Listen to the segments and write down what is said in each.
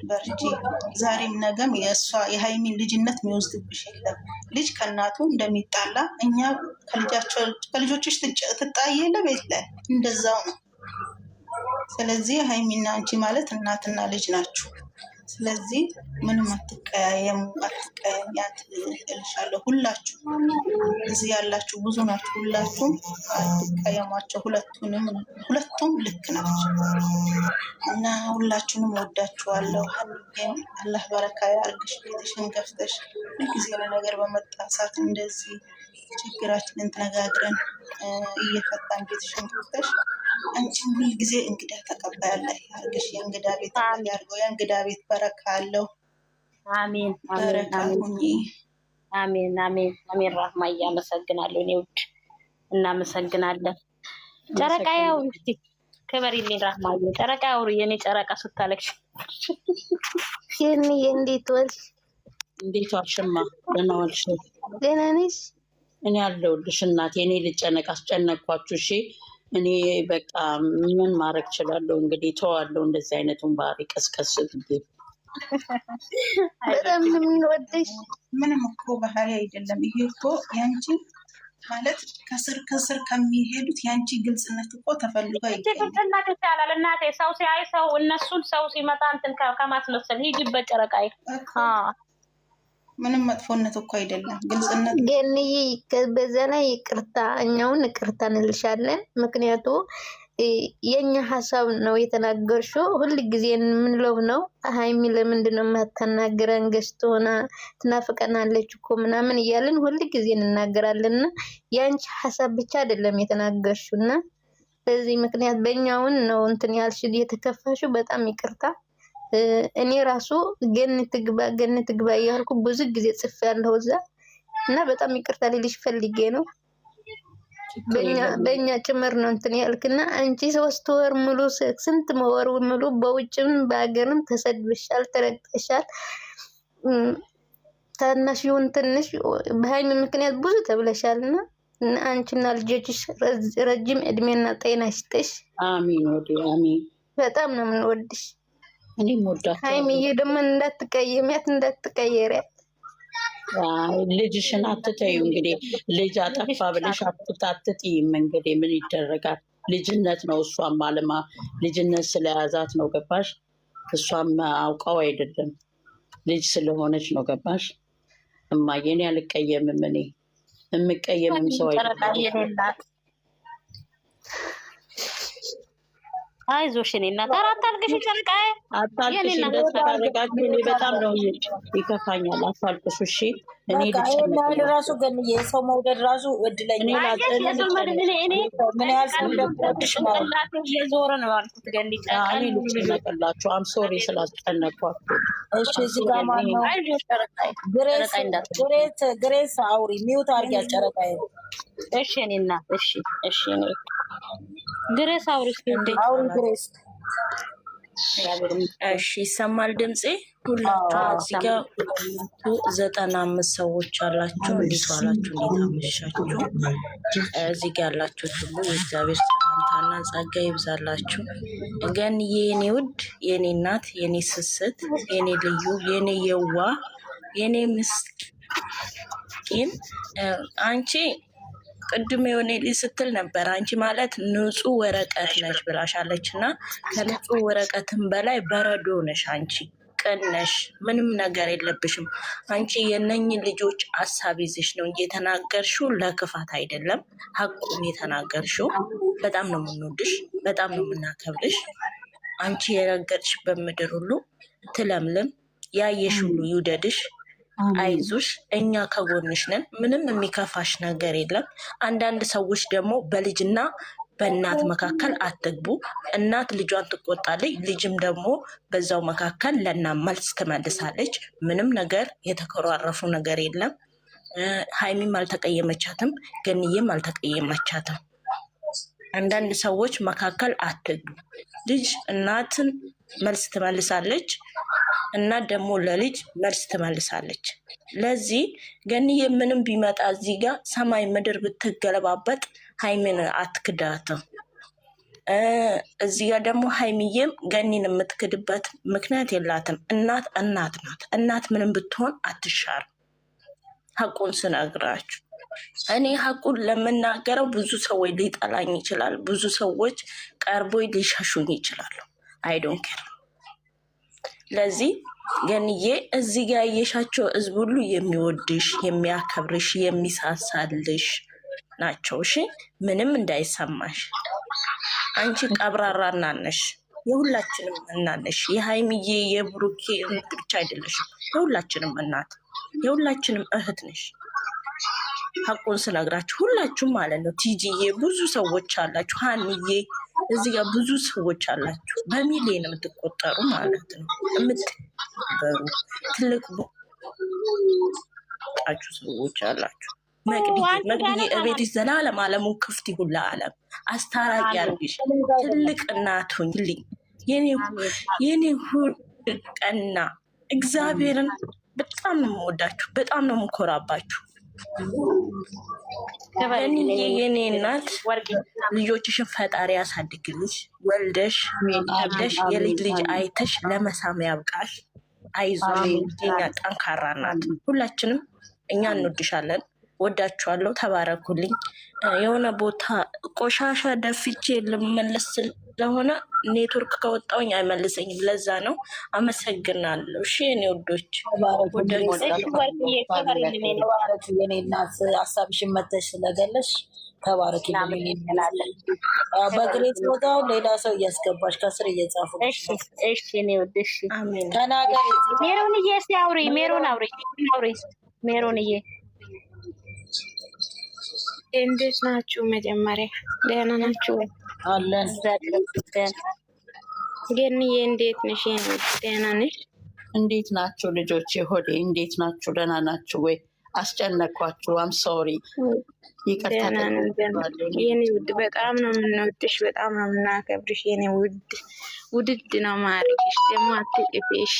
በርቺ። ዛሬም ነገም የእሷ የሃይሚን ልጅነት የሚወስድብሽ የለም። ልጅ ከእናቱ እንደሚጣላ እኛ ከልጆችሽ ትጣይ የለ ቤት ላይ እንደዛው ነው። ስለዚህ ሃይሚና አንቺ ማለት እናትና ልጅ ናችሁ። ስለዚህ ምንም አትቀያየሙ፣ አትቀያያት እልሻለሁ። ሁላችሁ እዚህ ያላችሁ ብዙ ናችሁ። ሁላችሁም አትቀየሟቸው። ሁለቱም ልክ ናቸው እና ሁላችሁንም ወዳችኋለሁ። ሀኒዬም አላህ በረካ ያርግሽ። ቤትሽን ከፍተሽ ሁልጊዜ ለነገር በመጣ ሰዓት እንደዚህ ችግራችንን ተነጋግረን እየፈታን ቤትሽን ከፍተሽ አንቺም ሁልጊዜ እንግዳ ተቀባይ አላህ ያርግሽ። የእንግዳ ቤት ያርገው። የእንግዳ ቤት በረካ አለው። አሜን በረካ ሁኚ። አሜን አሜን አሜን። ራህማዬ አመሰግናለሁ። እኔ ውድ እናመሰግናለን። ጨረቃ ያው እንግዲህ ክበሪልኝ ራህማዬ። ጨረቃ ያው የኔ ጨረቃ ስታለቅሽ የኔ እንዴት ዋልሽ? እንዴት ዋልሽማ? ደህና ዋልሽ? ደህና ነሽ? እኔ አለሁልሽ እናቴ። እኔ ልጨነቅ አስጨነቅኳችሁ። እሺ እኔ በቃ ምን ማድረግ እችላለሁ? እንግዲህ ተዋለሁ። እንደዚህ አይነቱን ባህሪ ቀስቀስ ብዬ በጣም ነው የምንወደሽ። ምንም እኮ ባህሪ አይደለም ይሄ እኮ ያንቺ ማለት ከስር ከሚሄዱት ያንቺ ግልጽነት እኮ ተፈልጎ አይገኝም። እናቴ ይቻላል። እናቴ ሰው ሲያይ ሰው እነሱን ሰው ሲመጣ እንትን ከማስመሰል ሂጂበት ጨረቃዬ። ምንም መጥፎነት እኮ አይደለም ግልጽነት። ገንዬ በዘና ይቅርታ፣ እኛውን ይቅርታ እንልሻለን። ምክንያቱ የኛ ሀሳብ ነው የተናገርሽው። ሁል ጊዜ የምንለው ነው ሃይሚ ለምንድን ነው የማትናገረን? ገስት ሆና ትናፍቀናለች እኮ ምናምን እያልን ሁል ጊዜ እንናገራለንና ያንቺ ሀሳብ ብቻ አይደለም የተናገርሽውና በዚህ ምክንያት በእኛውን ነው እንትን ያልሽ የተከፋሽው። በጣም ይቅርታ። እኔ ራሱ ገነት ግባ እያልኩ ብዙ ጊዜ ጽፌያለሁ እዛ እና በጣም ይቅርታ ልልሽ ፈልጌ ነው። በእኛ ጭምር ነው እንትን ያልክና አንቺ 3 ወር ሙሉ ስንት ወር ሙሉ በውጭም በአገርም ተሰድብሻል፣ ተረግጠሻል። ታናሽውን ትንሽ በሃይሚ ምክንያት ብዙ ተብለሻልና አንቺና ልጆችሽ ረጅም እድሜና ጤና ይስጥሽ። አሜን ወዲ አሜን። በጣም ነው የምንወድሽ። እኔ ወዳችሁ ሃይሚዬ ደግሞ እንዳትቀየሪያት። ልጅሽን አትተዩ። እንግዲህ ልጅ አጠፋ ብለሽ አትጥይም። እንግዲህ ምን ይደረጋል? ልጅነት ነው። እሷም አለማ ልጅነት ስለያዛት ነው። ገባሽ? እሷም አውቀው አይደለም ልጅ ስለሆነች ነው። ገባሽ? እማዬን አልቀየምም። እኔ የምቀየምም ሰው አይደለም። አይዞሽ እኔ እናት አታልቅሽ ጨረቃዬ። አታልቅሽ። እንደዛ ካደረጋችሁ እኔ በጣም ነው ይከፋኛል። አታልቅሱ እሺ። እኔ ራሱ ግን የሰው መውደድ ራሱ እድለኛ ምን ያህል ሰው እንደምወድሽ ማለት እየዞረ ነው ያልኩት። ገኒ እኔ ልጨነቅላችሁ። አም ሶሪ ስላስጨነቅኳችሁ። እሺ እዚህ ጋር ማነው? ግሬስ አውሪ ሚውት አድርጊያት ጨረቃዬ። እሺ እኔ እናት እሺ እሺ እኔ ግሬስ አውሪ ግሬስ። እሺ ይሰማል ድምጼ? ሁላችሁ እዚህ ጋር 95 ሰዎች አላችሁ። እንዴት ዋላችሁ? እንዴት አመሻችሁ? እዚህ ጋር ያላችሁት ሁሉ የእግዚአብሔር ሰላምታና ጸጋ ይብዛላችሁ። ገንዬ የኔ ውድ፣ የኔ እናት፣ የኔ ስስት፣ የኔ ልዩ፣ የኔ የዋ፣ የኔ ምስኪን አንቺ ቅድም የሆነ ስትል ነበር። አንቺ ማለት ንጹህ ወረቀት ነሽ ብላሻለች እና ከንጹህ ወረቀትም በላይ በረዶ ነሽ። አንቺ ቅን ነሽ፣ ምንም ነገር የለብሽም። አንቺ የነኝን ልጆች ሀሳብ ይዘሽ ነው እንጂ የተናገርሽው ለክፋት አይደለም፣ ሀቁን የተናገርሽው። በጣም ነው የምንወድሽ፣ በጣም ነው የምናከብርሽ። አንቺ የረገጥሽበት ምድር ሁሉ ትለምልም፣ ያየሽ ሁሉ ይውደድሽ። አይዞሽ፣ እኛ ከጎንሽ ነን። ምንም የሚከፋሽ ነገር የለም። አንዳንድ ሰዎች ደግሞ በልጅና በእናት መካከል አትግቡ። እናት ልጇን ትቆጣለች፣ ልጅም ደግሞ በዛው መካከል ለእናት መልስ ትመልሳለች። ምንም ነገር የተኮራረፉ ነገር የለም። ሃይሚም አልተቀየመቻትም፣ ገንዬም አልተቀየመቻትም። አንዳንድ ሰዎች መካከል አትግቡ። ልጅ እናትን መልስ ትመልሳለች፣ እናት ደግሞ ለልጅ መልስ ትመልሳለች። ለዚህ ገንዬ ምንም ቢመጣ እዚህ ጋር ሰማይ ምድር ብትገለባበጥ ሃይሚን አትክዳትም። እዚህ ጋር ደግሞ ሀይሚዬም ገኒን የምትክድበት ምክንያት የላትም። እናት እናት ናት። እናት ምንም ብትሆን አትሻርም። ሀቁን ስነግራችሁ እኔ ሀቁን ለምናገረው ብዙ ሰዎች ሊጠላኝ ይችላል። ብዙ ሰዎች ቀርቦ ሊሸሹኝ ይችላሉ። አይዶን ኬር። ለዚህ ገንዬ እዚህ ጋር ያየሻቸው ህዝብ ሁሉ የሚወድሽ፣ የሚያከብርሽ፣ የሚሳሳልሽ ናቸው። እሺ ምንም እንዳይሰማሽ። አንቺ ቀብራራ እናነሽ፣ የሁላችንም እናነሽ። የሀይሚዬ የብሩኬ ብቻ አይደለሽም፣ የሁላችንም እናት፣ የሁላችንም እህት ነሽ። ሀቁን ስነግራችሁ ሁላችሁም ማለት ነው። ቲጂዬ ብዙ ሰዎች አላችሁ፣ ሀንዬ እዚህ ጋር ብዙ ሰዎች አላችሁ፣ በሚሊዮን የምትቆጠሩ ማለት ነው። የምትበሩ ትልቅ ቦታችሁ ሰዎች አላችሁ። መቅድዬ እቤትሽ ዘላለም አለሙ ክፍት ይሁን ለዓለም አስታራቂ አርግሽ። ትልቅ እናት ሁኚልኝ የኔ ሁልቀና። እግዚአብሔርን በጣም ነው የምወዳችሁ፣ በጣም ነው የምኮራባችሁ። የኔ እናት ልጆችሽን ፈጣሪ ያሳድግልሽ። ወልደሽ ከብደሽ የልጅ ልጅ አይተሽ ለመሳም ያብቃሽ። አይዞሽ የኛ ጠንካራ ናት። ሁላችንም እኛ እንወድሻለን፣ ወዳችኋለሁ። ተባረኩልኝ። የሆነ ቦታ ቆሻሻ ደፍቼ ልመለስ ስለሆነ ኔትወርክ ከወጣውኝ አይመልሰኝም። ለዛ ነው። አመሰግናለሁ። እሺ የኔ ወዶች የኔ እናት ሀሳብሽን መተሽ ስለገለሽ ተባረክ ይላለን። በግሬት ቦታ ሌላ ሰው እያስገባሽ ከስር እየጻፉ እሺ እኔ ወደሽ ተናገሪ። ሜሮንዬ እስኪ አውሪ። ሜሮንዬ እንዴት ናችሁ? መጀመሪያ ደህና ናችሁ? አለን ገንዬ እንዴት ነሽ? ደህና ነሽ? እንዴት ናችሁ ልጆቼ? ሆዴ እንዴት ናችሁ? ደህና ናችሁ ወይ? አስጨነኳችሁ? አም ሶሪ ይቅርታ። የኔ ውድ በጣም ነው የምንወድሽ፣ በጣም ነው የምናከብርሽ። የኔ ውድድ ነው ማድረግሽ። ደግሞ አትጥፊሽ።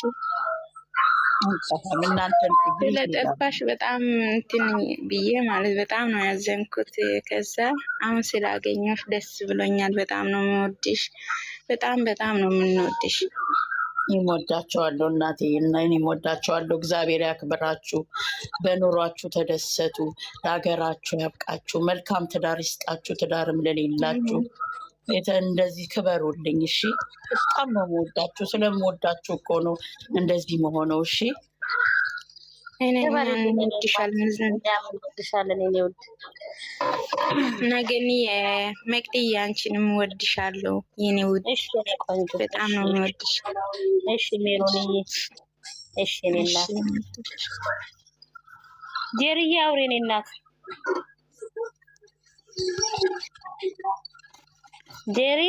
ስለጠፋሽ በጣም እንትን ብዬ ማለት በጣም ነው ያዘንኩት። ከዛ አሁን ስላገኘሽ ደስ ብሎኛል። በጣም ነው የምወድሽ፣ በጣም ነው የምንወድሽ። ይወዳቸዋለሁ እናቴ እና እኔም ወዳቸዋለሁ። እግዚአብሔር ያክብራችሁ፣ በኑሯችሁ ተደሰቱ፣ ለሀገራችሁ ያብቃችሁ፣ መልካም ትዳር ይስጣችሁ፣ ትዳርም ለሌላችሁ እንደዚህ ክበሩልኝ። እሺ በጣም ነው የምወዳችሁ። ስለምወዳችሁ እኮ ነው እንደዚህ መሆነው። እሺ እንወድሻለን የኔ ውድ። ነገኒ መቅድዬ አንቺንም እወድሻለሁ የኔ ውድ። በጣም ነው የምወድሽ። እሺ ሜሮንዬ፣ እሺ የኔ እናት። ጄሪዬ አውሪ የኔ እናት። ጄሪ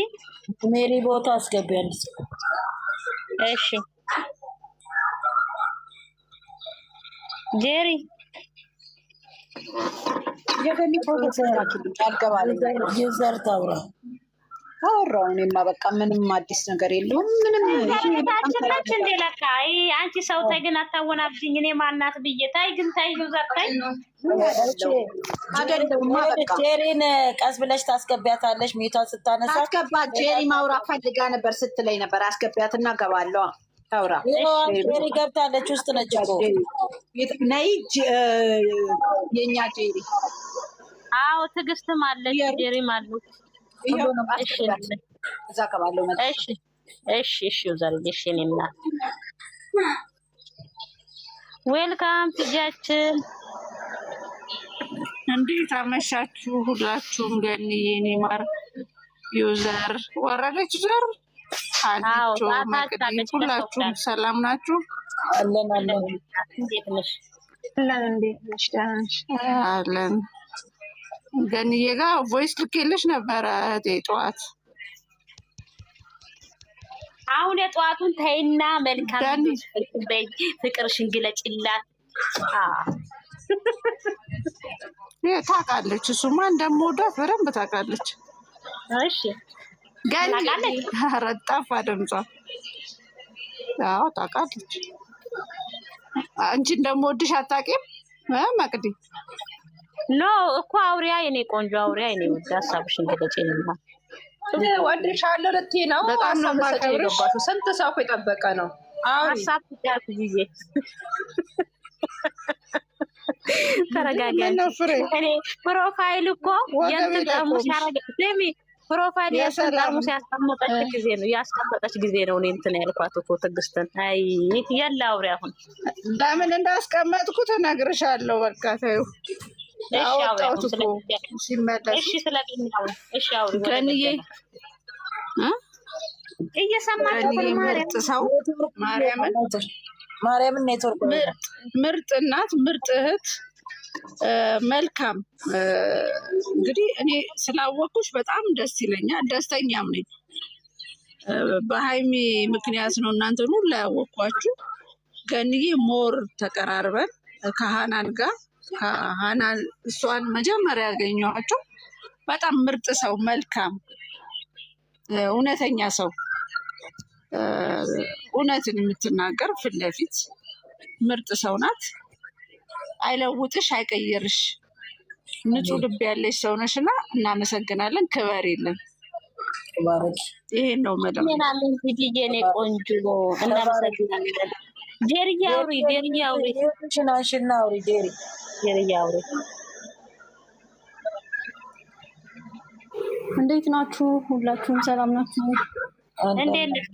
ሜሪ ቦታ አስገቢያለች። እሺ ጄሪ የገኒ ፎቶ ሰራችልኝ አልገባል። የዘር ታውራ አወራው። እኔማ በቃ ምንም አዲስ ነገር የለውም። ምንም ታችላች እንደ ለካ አንቺ ሰው ታይ ግን አታወናብኝ። እኔ ማናት ብዬ ታይ ግን ታይ ዩዘር ታይ አይደለማ። በቃ ጄሪን ቀስ ብለሽ ታስገቢያታለሽ። ሚቷን ስታነሳ አስገባት። ጄሪ ማውራት ፈልጋ ነበር ስትለኝ ነበር። አስገቢያትና ገባለሁ። ታውራ ጄሪ ገብታለች። ውስጥ ነች እኮ ነይ የኛ ጄሪ። አዎ ትዕግስትም አለች፣ ጄሪም አለች። እዛ ገባለሁ። እሺ ዛሬሽ የኔና ዌልካም ቲጃችን። እንዴት አመሻችሁ ሁላችሁም? ገኒ የኔ ማር ዩዘር ወረደች ዘር አንቺ መቅዲ ሁላችሁም ሰላም ናችሁ? አለን እንዴት ነሽ? እንዴት ነሽ? አለን። ገኒዬ ጋር ቮይስ ልኬልሽ ነበረ ጠዋት። አሁን የጠዋቱን ተይና መልካም ፍቅርሽን ግለጭላት። ታውቃለች፣ እሱማ እንደምወዳት በደንብ ታውቃለች። እሺ ገኒ ረጣፋ ድምጿ። አዎ ታውቃለች። አንቺ እንደምወድሽ አታውቂም መቅዲ? ኖ እኮ አውሪያ የኔ ቆንጆ አውሪያ የኔ ውድ ሀሳብሽን ግለጭልኝ። ወድሻለሁ ልትይ ነው። በጣም ነው የማከብርሽ። ስንት ሰው እኮ የጠበቀ ነው። ሀሳብ ትጫት ጊዜ ተረጋጋ። እኔ ፕሮፋይል እኮ የእንትን ጠርሙስ ስሚ፣ ፕሮፋይል የእንትን ጠርሙስ ያስቀመጠች ጊዜ ነው እኔ እንትን ያልኳት እኮ ትዕግስትን። አይ የለ አውሪ አሁን ለምን እንዳስቀመጥኩት እነግርሻለሁ። በቃ ተይው። አወጣሁት እኮ ሲመለስ። እሺ ስለገኛው እሺ አውሪ ገንዬ እየሰማችሁ ምርጥ ሰው ማርያምን ኔትወርክ ምርጥ እናት፣ ምርጥ እህት፣ መልካም እንግዲህ እኔ ስላወኩሽ በጣም ደስ ይለኛል። ደስተኛም ነኝ። በሀይሚ ምክንያት ነው እናንተን ሁሉ ያወኳችሁ። ገንዬ ሞር ተቀራርበን ከሀናን ጋር ሀናን እሷን መጀመሪያ ያገኘኋቸው በጣም ምርጥ ሰው፣ መልካም እውነተኛ ሰው፣ እውነትን የምትናገር ፊት ለፊት ምርጥ ሰው ናት። አይለውጥሽ፣ አይቀይርሽ፣ ንጹህ ልብ ያለሽ ሰው ነሽ እና እናመሰግናለን። ክበር የለን ይሄን ነው መደብ ምናምን ቪዲዮኔ ቆንጆ እናመሰግናለን። ጄሪዬ አውሪ፣ ጄሪዬ አውሪ፣ ሽናሽና አውሪ፣ ጄሪዬ አውሪ። እንዴት ናችሁ? ሁላችሁም ሰላም ናችሁ? እንዴት ነሽ?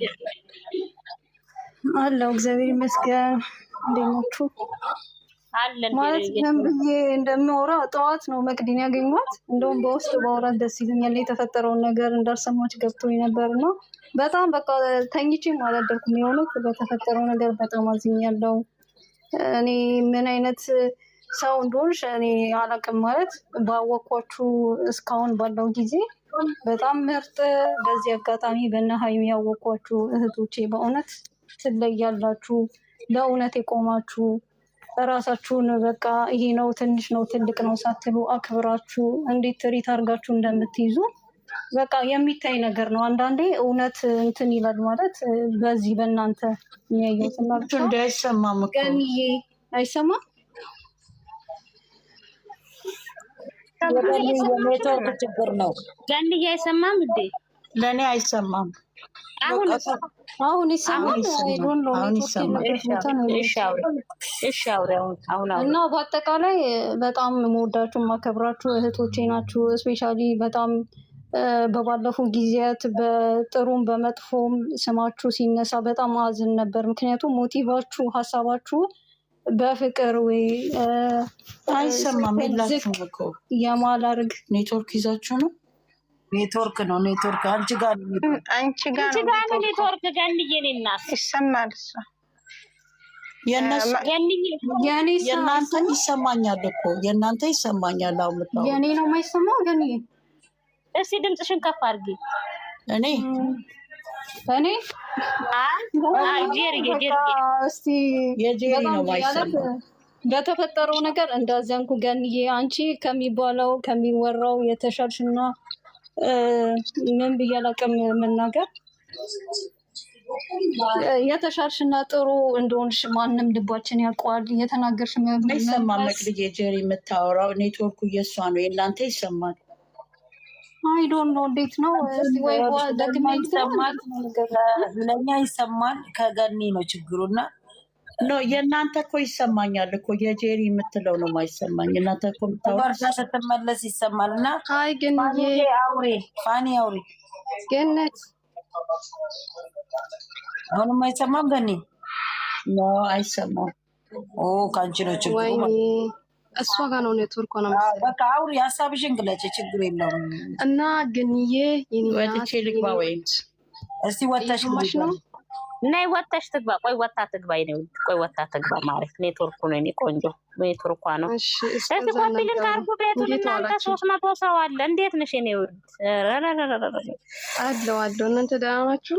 አለሁ እግዚአብሔር ይመስገን። እንዴት ናችሁ? አለን ማለት ምን ብዬ እንደማወራ ጠዋት ነው መቅዲን ያገኟት። እንደውም በውስጥ ባወራት ደስ ይለኛል። የተፈጠረውን ነገር እንዳልሰማች ገብቶኝ ነበር እና በጣም በቃ ተኝቼም አላደርኩም። የሆነው በተፈጠረው ነገር በጣም አዝኛለሁ። እኔ ምን አይነት ሰው እንደሆንሽ እኔ አላውቅም። ማለት ባወኳችሁ እስካሁን ባለው ጊዜ በጣም ምርጥ። በዚህ አጋጣሚ በእነ ሀይሚ ያወኳችሁ እህቶቼ በእውነት ትለያላችሁ። ለእውነት የቆማችሁ ራሳችሁን በቃ ይሄ ነው ትንሽ ነው ትልቅ ነው ሳትሉ አክብራችሁ እንዴት ትሪት አድርጋችሁ እንደምትይዙ በቃ የሚታይ ነገር ነው። አንዳንዴ እውነት እንትን ይላል ማለት በዚህ በእናንተ የሚያየት ናቸው። እንዳይሰማም እኮ ገንዬ አይሰማም። የኔትወርክ ችግር ነው። ገንዬ አይሰማም እንዴ? ለእኔ አይሰማም። አሁን ይሰማል። እና በአጠቃላይ በጣም መወዳችሁ ማከብራችሁ እህቶቼ ናችሁ። እስፔሻሊ በጣም በባለፉ ጊዜያት በጥሩም በመጥፎም ስማችሁ ሲነሳ በጣም አዝን ነበር። ምክንያቱም ሞቲቫችሁ ሀሳባችሁ በፍቅር ወይ አይሰማም። የላችሁም እኮ የማላርግ ኔትወርክ ይዛችሁ ነው። ኔትወርክ ነው ኔትወርክ። አንቺ ጋር ነው ኔትወርክ። ገንዬ እኔና ይሰማል። የእናንተ ይሰማኛል እኮ የእናንተ ይሰማኛል። አሁን ምጣው የኔ ነው የማይሰማው። ገንዬ እስቲ ድምፅሽን ከፍ አድርጊ። እኔ እስቲ የጄሪ ነው የማይሰማው። በተፈጠረው ነገር እንዳዘንኩ ገንዬ፣ አንቺ ከሚባለው ከሚወራው የተሻልሽና ምን ብዬ አላውቅም መናገር የተሻልሽና ጥሩ እንደሆንሽ ማንም ልባችን ያውቀዋል። እየተናገርሽ አይሰማም። መቅድዬ ጄሪ የምታወራው ኔትወርኩ እየሷ ነው። የእናንተ ይሰማል። አይ ዶንት ኖ እንዴት ነው ወይ ደግሜ ይሰማል። ለእኛ ይሰማል። ከገኒ ነው ችግሩና ኖ የእናንተ እኮ ይሰማኛል እኮ የጄሪ የምትለው ነው የማይሰማኝ። እናንተ እኮ በርሻ ስትመለስ ይሰማል። እና አይ ግን አውሪ ፋኒ አውሪ ገነት አሁንም አይሰማም። ገኒ ኖ አይሰማም። ኦ ካንቺ ነው ችግሩ። እሷ ጋር ነው ኔትወርክ ነው። በቃ አውሪ ሀሳብሽን ግለጪ፣ ችግር የለውም። እና ግንዬ ወጥቼ ልግባ ወይም እስቲ ወጣሽ ነው ነይ ወጣሽ ትግባ። ቆይ ወጣ ትግባ ነው። ቆይ ወጣ ትግባ ማለት ኔትወርኩ ነው። እኔ ቆንጆ ኔትወርኳ ነው። እሺ ኮፒ ሊንክ አድርጉ። ቤቱን እናንተ 300 ሰው አለ። እንዴት ነሽ? እኔ ውድ አለው እናንተ ደህና ናችሁ?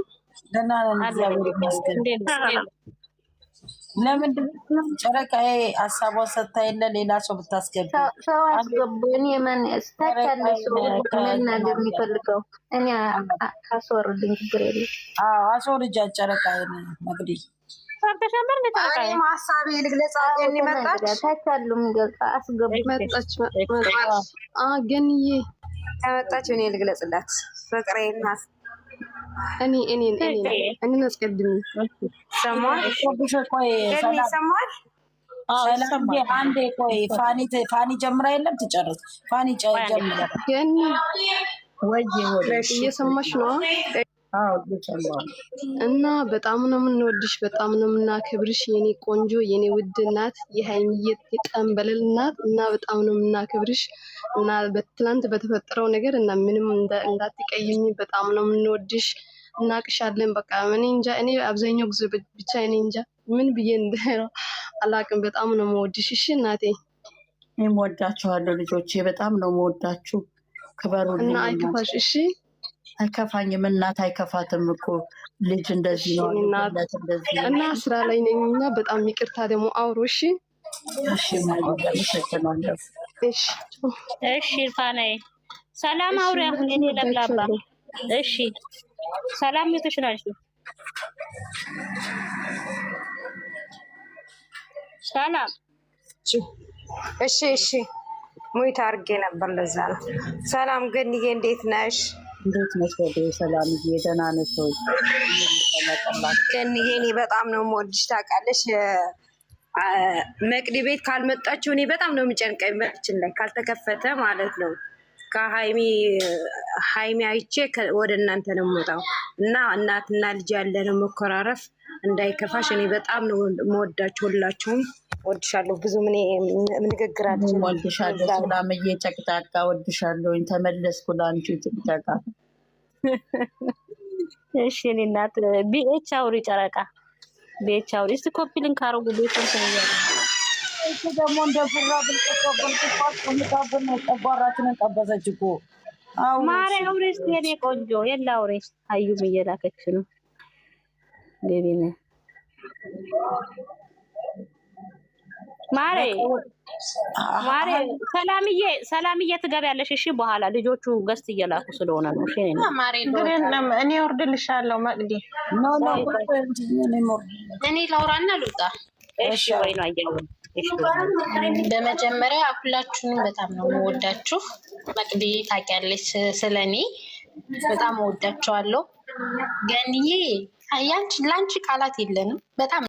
ደህና ነን እግዚአብሔር ይመስገን። ለምንድን ነው ጨረቃዬ ሀሳቧን ሰጥታ የለ ሌላ ሰው ብታስገቢ ሰው አስገቡ። እኔ ምን ስታካለ ሰው መናገር የሚፈልገው እኔ አስወርድኝ ችግር የለም። አስወርጃ ጨረቃዬ መግዲ ተሸመር ለታቃይ ሀሳቤ ልግለጻ። ገኒ መጣች። ታካሉ የሚገልጻ አስገቡ። መጣች ገንዬ ከመጣች እኔ ልግለጽላት ፍቅሬና እኔ አስቀድሚ ሰማል ሰማል አንዴ ቆይ ፋኒ ጀምራ የለም ትጨርስ። ፋኒ ጀምራ እየሰማሽ ነው? እና በጣም ነው የምንወድሽ፣ በጣም ነው የምናከብርሽ የኔ ቆንጆ የኔ ውድ እናት የሀይሚዬ የጠንበለል እናት እና በጣም ነው የምናከብርሽ እና በትናንት በተፈጠረው ነገር እና ምንም እንዳትቀይሚ በጣም ነው የምንወድሽ። እናቅሻለን። በቃ እኔ እንጃ እኔ አብዛኛው ጊዜ ብቻ እኔ እንጃ ምን ብዬ እንደሆነ አላውቅም። በጣም ነው የምወድሽ። እሺ እናቴ እኔም ወዳችኋለሁ ልጆቼ፣ በጣም ነው የምወዳችሁ። ክበሩልኝ እና አይከፋሽ። እሺ አይከፋኝም። እናት አይከፋትም እኮ ልጅ እንደዚህ ነው እና ስራ ላይ ነኝ እና በጣም ይቅርታ ደግሞ አውሮ። እሺ እሺ ማለት ነው። እሺ ፋናዬ ሰላም አውሪ። አሁን እኔ ለብላባ እሺ ሰላም ይተሽ ናችሁ። ሰላም እሺ ሙይት አድርጌ ነበር ለዛ ነው። ሰላም ገንዬ እንዴት ነሽ? እንዴት ነሽ? ወደ ሰላም ደህና ነሽ ወይ? ገንዬ እኔ በጣም ነው የምወድሽ ታውቃለሽ። መቅዲ ቤት ካልመጣችሁ እኔ በጣም ነው የሚጨንቀኝ። መጥችን ላይ ካልተከፈተ ማለት ነው ከሀይሚ አይቼ ወደ እናንተ ነው የምወጣው እና እናትና ልጅ ያለ ነው መኮራረፍ እንዳይከፋሽ። እኔ በጣም ነው የምወዳችሁ ሁላችሁም ወድሻለሁ። ብዙ ምን ንግግራችን ወድሻለሁ። ሰላምዬ ጨቅጫቃ ወድሻለሁ። ተመለስኩ ላንቺ ጨቅጫቃ። እሺ እኔ እናት ቢኤች አውሪ ጨረቃ ቢኤች አውሪ እስቲ ኮፒ ሊንክ አድርጉ። ቤቱን ተያያለ እሱ ደግሞ እንደ ፍራ ብልጥቆብን ጨጓራችንን ጠበሰች እኮ። ማሬ አውሪ እስቲ የኔ ቆንጆ የላ አውሪ። አዩም እየላከች ነው ቤቢነ ማሬ ሰላምዬ ትገቢያለሽ። እሺ በኋላ ልጆቹ ገስት እየላኩ ስለሆነ ነው። እሺ ማሬ እኔ ወርድልሻለሁ። መቅዲ እኔ ላውራና ልውጣ። እሺ ወይ ነው አያው። በመጀመሪያ ሁላችሁንም በጣም ነው የምወዳችሁ። መቅዲ ታውቂያለሽ ስለኔ በጣም እወዳችኋለሁ። ገንዬ ላንቺ ቃላት የለንም በጣም